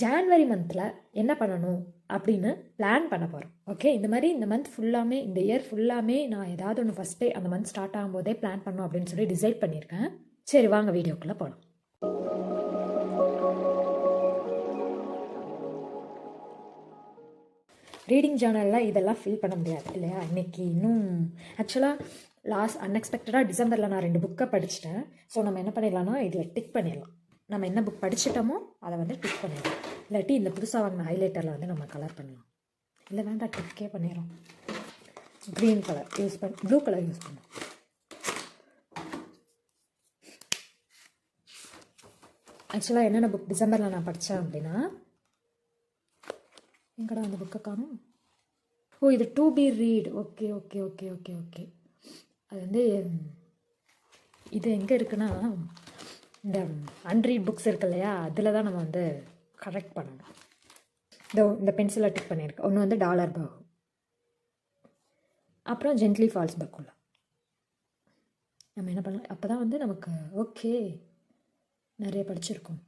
January மந்தில் என்ன பண்ணணும் அப்படின்னு பிளான் பண்ண போகிறோம். ஓகே, இந்த மாதிரி இந்த மந்த் ஃபுல்லாமே, இந்த இயர் ஃபுல்லாமே நான் ஏதாவது ஒன்று ஃபஸ்ட்டே அந்த மந்த் ஸ்டார்ட் ஆகும்போதே பிளான் பண்ணணும் அப்படின்னு சொல்லி டிசைட் பண்ணியிருக்கேன். சரி, வாங்க வீடியோக்குள்ளே போகலாம். ரீடிங் ஜேர்னலில் இதெல்லாம் ஃபில் பண்ண முடியாது இல்லையா? இன்றைக்கி இன்னும் ஆக்சுவலாக அன்எக்ஸ்பெக்டடாக டிசம்பரில் நான் 2 புக்கை படிச்சிட்டேன். ஸோ நம்ம என்ன பண்ணிடலாம்னா இதில் டிக் பண்ணிடலாம். நம்ம என்ன புக் படிச்சிட்டோமோ அதை வந்து டிக் பண்ணிடலாம். இல்லாட்டி இந்த புதுசாக வாங்கின ஹைலைட்டரில் வந்து நம்ம கலர் பண்ணலாம். இல்லை வேண்டாம், டிக்கே பண்ணிடுறோம். க்ரீன் கலர் யூஸ் பண்ணி ப்ளூ கலர் யூஸ் பண்ணோம். ஆக்சுவலாக என்னென்ன புக் டிசம்பரில் நான் படித்தேன் அப்படின்னா, எங்கடா அந்த புக்கை காணும்? ஓ, இது to be read. Okay okay okay okay okay அது வந்து இது எங்கே இருக்குன்னா, இந்த அன்ரீட் புக்ஸ் இருக்கு இல்லையா, அதில் தான் நம்ம வந்து கரெக்ட் பண்ணணும். இந்த பென்சிலை டிக் பண்ணியிருக்கேன். ஒன்று வந்து டாலர் பாகு, அப்புறம் ஜென்ட்லி ஃபால்ஸ் பக்குலா. நம்ம என்ன பண்ணலாம், அப்போ தான் வந்து நமக்கு ஓகே நிறைய படிச்சுட்ருக்கோம்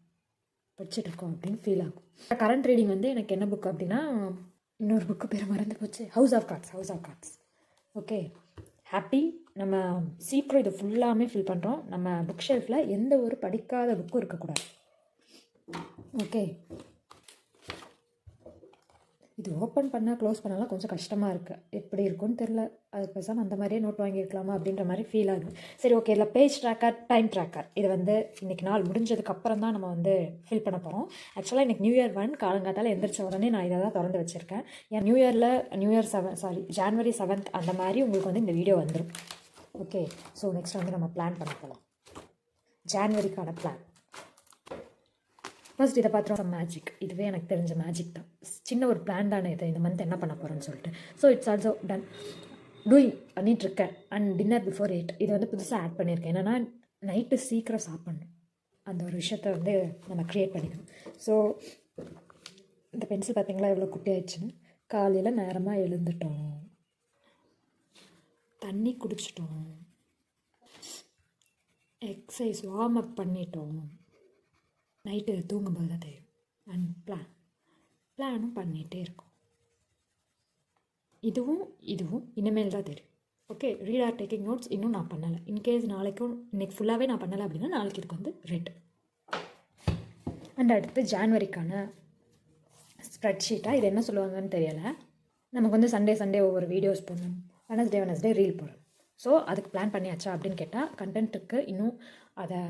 அப்படின்னு ஃபீல் ஆகும். கரண்ட் ரீடிங் வந்து எனக்கு என்ன புக் அப்படின்னா, இன்னொரு புக்கு பேர் மறந்து போச்சு, house of cards. Okay, happy. நம்ம சீக்கிரம் இதை ஃபுல்லாமே ஃபில் பண்ணுறோம். நம்ம புக் ஷெல்ஃபில் எந்த ஒரு படிக்காத புக்கும் இருக்கக்கூடாது. ஓகே, இது ஓப்பன் பண்ணால் க்ளோஸ் பண்ணாலும் கொஞ்சம் கஷ்டமாக இருக்குது. எப்படி இருக்குன்னு தெரில. அதுக்கு பேசாமல் அந்த மாதிரியே நோட் வாங்கியிருக்கலாமா அப்படின்ற மாதிரி ஃபீல் ஆகுது. சரி, ஓகே, இல்லை பேஜ் ட்ராக்கர், டைம் ட்ராக்கர், இது வந்து இன்றைக்கி நாள் முடிஞ்சதுக்கப்புறம் தான் நம்ம வந்து ஃபில் பண்ண போகிறோம். ஆக்சுவலாக இன்றைக்கி நியூ இயர் 1 காலங்காத்தால் எந்திரிச்ச உடனே நான் இதை தான் திறந்து வச்சுருக்கேன். ஏன் ஜான்வரி 7 அந்த மாதிரி உங்களுக்கு வந்து இந்த வீடியோ வந்துடும். ஓகே, ஸோ நெக்ஸ்ட் வந்து நம்ம பிளான் பண்ண போகலாம். ஜான்வரிக்கான பிளான். ஃபர்ஸ்ட் இதை பார்த்துருவோம். மேஜிக், இதுவே எனக்கு தெரிஞ்ச மேஜிக் தான். சின்ன ஒரு பிளான் தானே இது, இந்த மந்த் என்ன பண்ண போகிறோன்னு சொல்லிட்டு. So it's also done. Doing பண்ணிகிட்ருக்கேன். அண்ட் டின்னர் பிஃபோர் 8 இது வந்து புதுசாக ஆட் பண்ணியிருக்கேன். என்னென்னா நைட்டு சீக்கிரம் சாப்பிட்ணும், அந்த ஒரு விஷயத்த வந்து நம்ம க்ரியேட் பண்ணிக்கணும். ஸோ இந்த பென்சில் பார்த்திங்களா எவ்வளோ குட்டி ஆயிடுச்சுன்னு. காலையில் நேரமாக எழுந்துட்டோம், தண்ணி குடிச்சிட்டோம், எக்ஸசைஸ் வார்ம் அப் பண்ணிட்டோம். நைட்டு தூங்கும்போது தான் தெரியும். அண்ட் பிளானும் பண்ணிகிட்டே இருக்கும். இதுவும் இனிமேல் தான் தெரியும். Okay, read are taking notes இன்னும் நான் பண்ணலை. இன்கேஸ் இன்றைக்கி ஃபுல்லாகவே நான் பண்ணலை அப்படின்னா நாளைக்கு இதுக்கு வந்து ரெட். அண்ட் அடுத்து ஜான்வரிக்கான ஸ்ப்ரெட்ஷீட்டாக இது என்ன சொல்லுவாங்கன்னு தெரியலை. நமக்கு வந்து சண்டே ஒவ்வொரு வீடியோஸ் போடணும், வெனஸ்டே ரீல் போடணும். ஸோ அதுக்கு பிளான் பண்ணியாச்சா அப்படின்னு கேட்டால் கண்டென்ட்டுக்கு இன்னும் அதை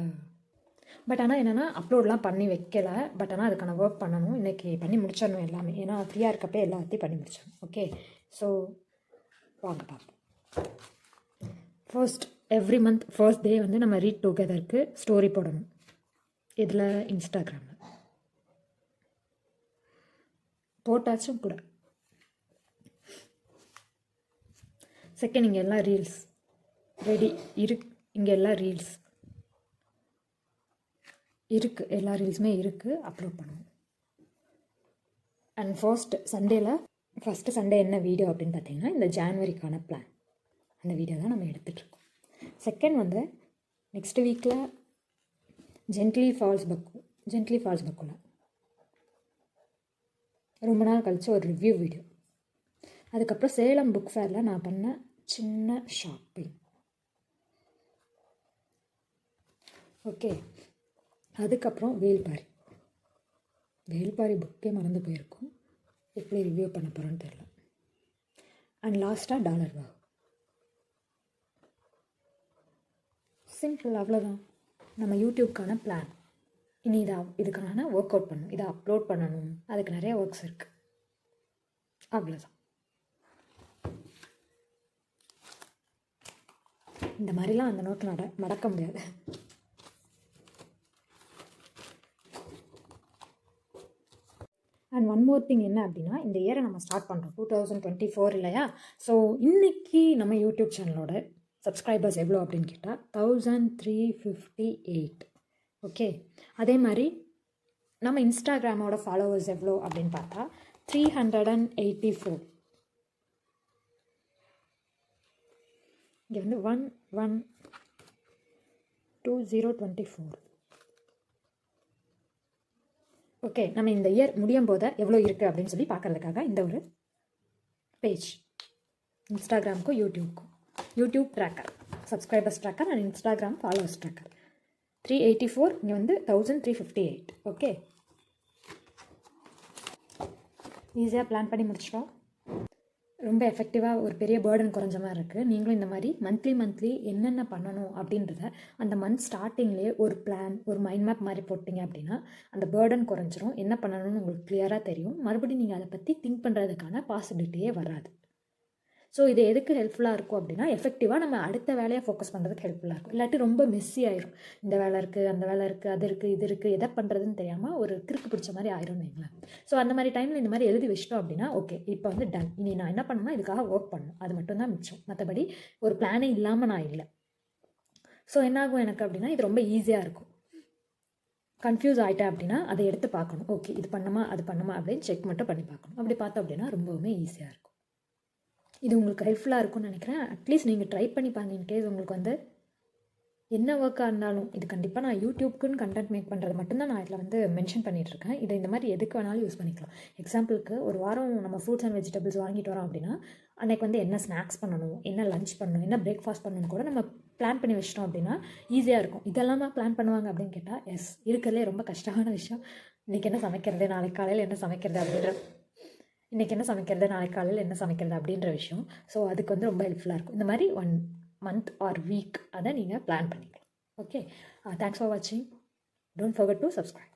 பட் ஆனால் என்னென்னா அப்லோட்லாம் பண்ணி வைக்கலை. பட் ஆனால் அதுக்கான ஒர்க் பண்ணணும். இன்றைக்கி பண்ணி முடிச்சிடணும் எல்லாமே. ஏன்னா ஃப்ரீயாக இருக்கப்போ எல்லாத்தையும் பண்ணி முடிச்சிடணும். ஓகே, ஸோ வாங்க பார்ப்போம். எவ்ரி மந்த் ஃபர்ஸ்ட் டே வந்து நம்ம ரீட் டுகெதருக்கு ஸ்டோரி போடணும். இதில் இன்ஸ்டாகிராமில் போட்டாச்சும் கூட. செகண்ட், இங்கே எல்லாம் ரீல்ஸ் ரெடி இங்கே எல்லாம் ரீல்ஸ் இருக்குது, எல்லா ரீல்ஸுமே இருக்குது, அப்லோட் பண்ணுவோம். அண்ட் ஃபஸ்ட்டு சண்டே என்ன வீடியோ அப்படின்னு பார்த்தீங்கன்னா இந்த ஜான்வரிக்கான பிளான், அந்த வீடியோ தான் நம்ம எடுத்துகிட்ருக்கோம். செகண்ட் வந்து நெக்ஸ்ட் வீக்கில் ஜென்ட்லி ஃபால்ஸ் பக்குல ரொம்ப நாள் கழித்து ஒரு ரிவ்யூ வீடியோ. அதுக்கப்புறம் சேலம் புக் ஃபேரில் நான் பண்ண சின்ன ஷாப்பிங். ஓகே, அதுக்கப்புறம் வேல்பாரி புக்கே மறந்து போயிருக்கும். எப்படி ரிவ்யூ பண்ண போகிறோன்னு தெரியல. அண்ட் லாஸ்ட்டாக டாலர் பாகு. சிம்பிள், அவ்வளோதான் நம்ம யூடியூப்க்கான பிளான். இனி இதுக்கான ஒர்க் அவுட் பண்ணணும், இதை அப்லோட் பண்ணணும், அதுக்கு நிறைய ஒர்க்ஸ் இருக்குது. அவ்வளோதான். இந்த மாதிரிலாம் அந்த நோட்டில் மடக்க முடியாது. அண்ட் ஒன் மோர் திங் என்ன அப்படின்னா, இந்த இயரை நம்ம ஸ்டார்ட் பண்ணுறோம் 2024 இல்லையா? ஸோ இன்றைக்கி நம்ம யூடியூப் சேனலோட சப்ஸ்கிரைபர்ஸ் எவ்வளோ அப்படின்னு கேட்டால் 1358. ஓகே, அதே மாதிரி நம்ம இன்ஸ்டாகிராமோட ஃபாலோவர்ஸ் எவ்வளோ அப்படின்னு பார்த்தா 384. இங்கே வந்து 112 024. ஓகே, நம்ம இந்த இயர் முடியும் போது எவ்வளோ இருக்குது அப்படின்னு சொல்லி பார்க்குறதுக்காக இந்த ஒரு பேஜ், இன்ஸ்டாகிராமுக்கும் யூடியூப்க்கும். YouTube tracker, subscribers tracker and Instagram followers tracker. 384, இங்கே வந்து 1358. ஓகே, ஈஸியாக பிளான் பண்ணி முடிச்சிட்டோம். ரொம்ப எஃபெக்டிவாக ஒரு பெரிய பேர்டன் குறைஞ்ச மாதிரி இருக்குது. நீங்களும் இந்த மாதிரி மந்த்லி என்னென்ன பண்ணணும் அப்படின்றத அந்த மந்த் ஸ்டார்டிங்லேயே ஒரு பிளான், ஒரு மைண்ட் மேப் மாதிரி போட்டிங்க அப்படின்னா அந்த பேர்டன் குறைஞ்சிரும். என்ன பண்ணணும்னு உங்களுக்கு கிளியராக தெரியும். மறுபடியும் நீங்கள் அதை பற்றி திங்க் பண்ணுறதுக்கான பாசிபிலிட்டியே வராது. ஸோ இது எதுக்கு ஹெல்ப்ஃபுல்லாக இருக்கும் அப்படின்னா, எஃபெக்டிவாக நம்ம அடுத்த வேலையை ஃபோக்கஸ் பண்ணுறதுக்கு ஹெல்ப்ஃபுல்லாக இருக்கும். இல்லாட்டி ரொம்ப மெஸ்ஸி ஆயிரும். இந்த வேலை இருக்குது, அந்த வேலை இருக்குது, அது இருக்குது, இது இருக்குது, எதை பண்ணுறதுன்னு தெரியாமல் ஒரு கிறுக்கு பிடிச்ச மாதிரி ஆயிரும்னு வைங்களேன். ஸோ அந்த மாதிரி டைமில் இந்த மாதிரி எழுதி வச்சிட்டோம் அப்படின்னா, ஓகே இப்போ வந்து டன், இனி நான் என்ன பண்ணணும்னா இதுக்காக ஒர்க் பண்ணணும், அது மட்டும்தான் மிச்சம். மற்றபடி ஒரு பிளானே இல்லாமல் நான் இல்லை. ஸோ என்னாகும் எனக்கு அப்படின்னா, இது ரொம்ப ஈஸியாக இருக்கும். கன்ஃபியூஸ் ஆகிட்டேன் அப்படின்னா அதை எடுத்து பார்க்கணும். ஓகே இது பண்ணுமா அது பண்ணுமா அப்படின்னு செக் மட்டும் பண்ணி பார்க்கணும். அப்படி பார்த்தோம் அப்படின்னா ரொம்பவுமே ஈஸியாக இருக்கும். இது உங்களுக்கு ஹெல்ப்ஃபுல்லாக இருக்கும்னு நினைக்கிறேன். அட்லீஸ்ட் நீங்கள் ட்ரை பண்ணி பாருங்க. இன்கேஸ் உங்களுக்கு வந்து என்ன ஒர்க்காக இருந்தாலும், இது கண்டிப்பாக நான் யூடியூப்க்குன்னு கண்டென்ட் மேக் பண்ணுறது மட்டும்தான் நான் இதில் வந்து மென்ஷன் பண்ணிகிட்ருக்கேன். இதை இந்த மாதிரி எதுக்கு வேணாலும் யூஸ் பண்ணிக்கலாம். எக்ஸாம்பிளுக்கு ஒரு வாரம் நம்ம ஃப்ரூட்ஸ் அண்ட் வெஜிடபிள்ஸ் வாங்கிட்டு வரோம் அப்படின்னா, அன்றைக்கு வந்து என்ன ஸ்நாக்ஸ் பண்ணணும், என்ன லஞ்ச் பண்ணணும், என்ன பிரேக்ஃபாஸ்ட் பண்ணணும் கூட நம்ம பிளான் பண்ணி வச்சிட்டோம் அப்படின்னா ஈஸியாக இருக்கும். இதெல்லாமா பிளான் பண்ணுவாங்க அப்படின்னு கேட்டால் எஸ், இருக்கிறதுலே ரொம்ப கஷ்டமான விஷயம். இன்றைக்கி என்ன சமைக்கிறது, நாளைக்கு காலையில் என்ன சமைக்கிறது அப்படின்ற, இன்றைக்கி என்ன சமைக்கிறது, நாளைக்கு காலையில் என்ன சமைக்கிறது அப்படின்ற விஷயம். ஸோ அதுக்கு வந்து ரொம்ப ஹெல்ப்ஃபுல்லாக இருக்கும். இந்த மாதிரி 1 month ஆர் வீக் அதை நீங்கள் பிளான் பண்ணிக்கலாம். ஓகே, தேங்க்ஸ் ஃபார் வாட்சிங். Don't forget to subscribe.